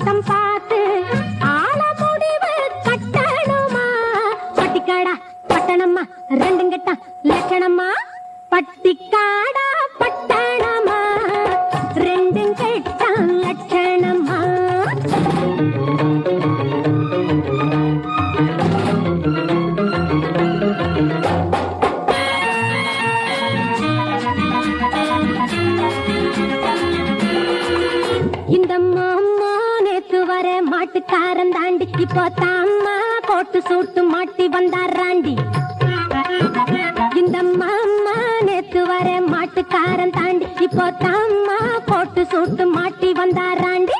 நோட்டம் பார்த்து ஆள முடிவு கட்டணுமா பட்டிக்காடா பட்டணமா ரெண்டும் கெட்டா லட்சணமா பட்டிக்காடா பட்டணமா ரெண்டும் கெட்டா லட்சணமா இந்த மாமா நேத்து வர மாட்டுக்காரன் தாண்டி இப்போ தாமா கோட்டு சூட்டு மாட்டி வந்தாராண்டி இந்த மாமா நேத்து வர மாட்டுக்காரன் தாண்டி இப்போ தாமா கோட்டு சூட்டு மாட்டி வந்தாராண்டி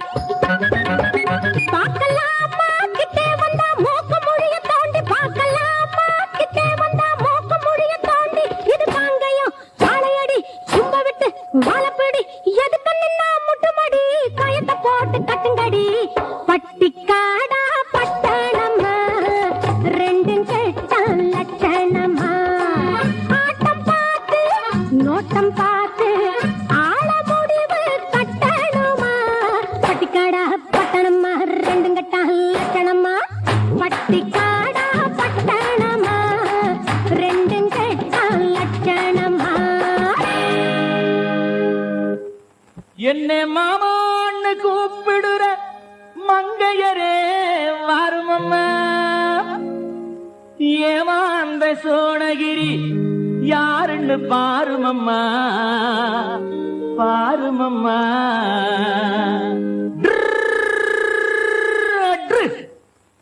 பார்க்கலாமா கிட்டே வந்தா மூக்கு முடிய தோண்டி பார்க்கலாமா கிட்டே வந்தா மூக்கு முடிய தோண்டி இது காங்கையும் காளையடி சும்ப விட்டு வாழப்பிடி எதுக்கு நின்னா முட்டுமடி கயத்தை போட்டு கட்டுங்கடி பட்டிக்காடா பட்டணமா ரெண்டும் கெட்ட லட்சணமா ஆட்டம் பார்த்து நோட்டம் பார்த்து ஆள முடிவு கட்டணுமா பட்டிக்காடா பட்டணமா ரெண்டும் கெட்ட லட்சணமா பட்டிக்காடா பட்டணமா ரெண்டும் கெட்ட லட்சணமா என்னை மாமான்னு கூப்பிடுற மங்கையரே வாருமம்மா ஏமாந்த சோனகிரி யாருன்னு பாருமம்மா பாருமம்மா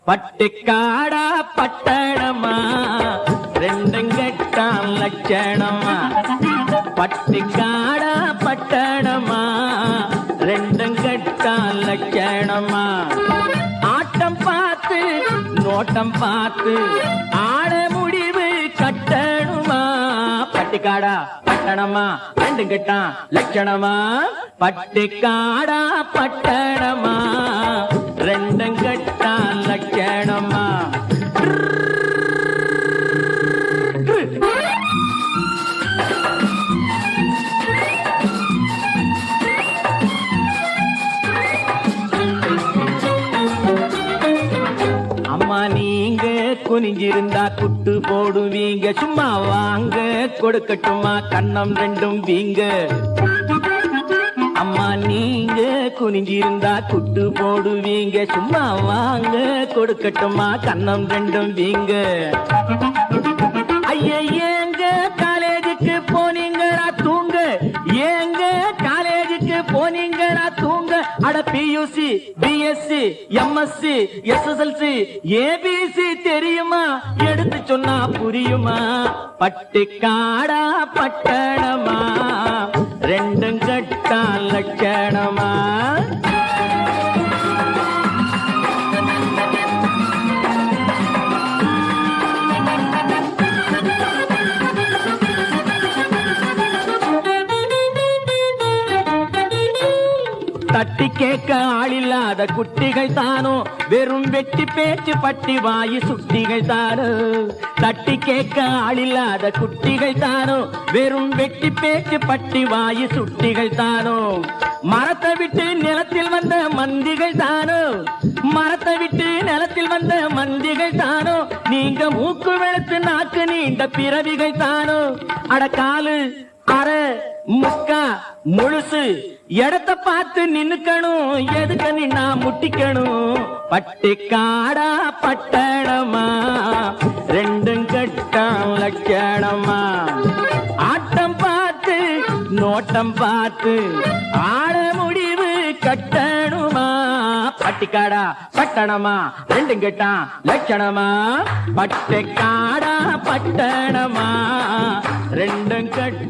பட்டிக்காடா பட்டணமா ரெண்டும் கெட்டா லட்சணமா பட்டிக்காடா பட்டணமா ரெண்டும் கெட்டா லட்சணமா ஆட்டம் பார்த்து நோட்டம் பார்த்து ஆட முடிவு கட்டணுமா பட்டிக்காடா பட்டணமா ரெண்டும் கெட்டா லட்சணமா பட்டிக்காடா பட்டணமா ரெண்டும் கெட்டா லட்சணமா நீங்க குனிஞ்சிருந்தா குட்டு போடுவீங்க சும்மா வாங்க கொடுக்கட்டுமா கண்ணம் ரெண்டும் வீங்க அம்மா நீங்க குனிஞ்சிருந்தா குட்டு போடுவீங்க சும்மா வாங்க கொடுக்கட்டுமா கண்ணம் ரெண்டும் வீங்க ஐயா ஏங்க காலேஜுக்கு போனீங்களா தூங்க ஏங்க காலேஜுக்கு போனீங்களா தூங்க அட PUC BSc MSc SSLC ABC தெரியுமா எடுத்து சொன்னா புரியுமா பட்டிக்காடா பட்டணமா ரெண்டும் கெட்டா லட்சணமா தட்டி கேட்க ஆளில்லாத குட்டிகள் தானோ வெறும் வெட்டி பேச்சு பட்டி வாயு சுட்டிகள் தானோ தட்டி கேட்க ஆளில்லாத குட்டிகள் தானோ வெறும் வெட்டி பேச்சு பட்டி வாயு சுட்டிகள் தானோ மரத்தை விட்டு நிலத்தில் வந்த மந்திகள் தானோ மரத்தை விட்டு நிலத்தில் வந்த மந்திகள் தானோ நீங்க மூக்கு வெளுத்து நாக்கு நீண்ட பிறவிகள் தானோ அடக்காலு அரை முக்கா முழுசு இடத்த பார்த்து நின்னுக்கணும் எதுக்கு நின்னா முட்டிக்கணும் பட்டிக்காடா பட்டணமா ரெண்டும் கெட்டா லட்சணமா ஆட்டம் பார்த்து நோட்டம் பார்த்து ஆட முடிவு கட்டணுமா பட்டிக்காடா பட்டணமா ரெண்டும் கெட்டா லட்சணமா பட்டிக்காடா பட்டணமா ரெண்டும் கெட்ட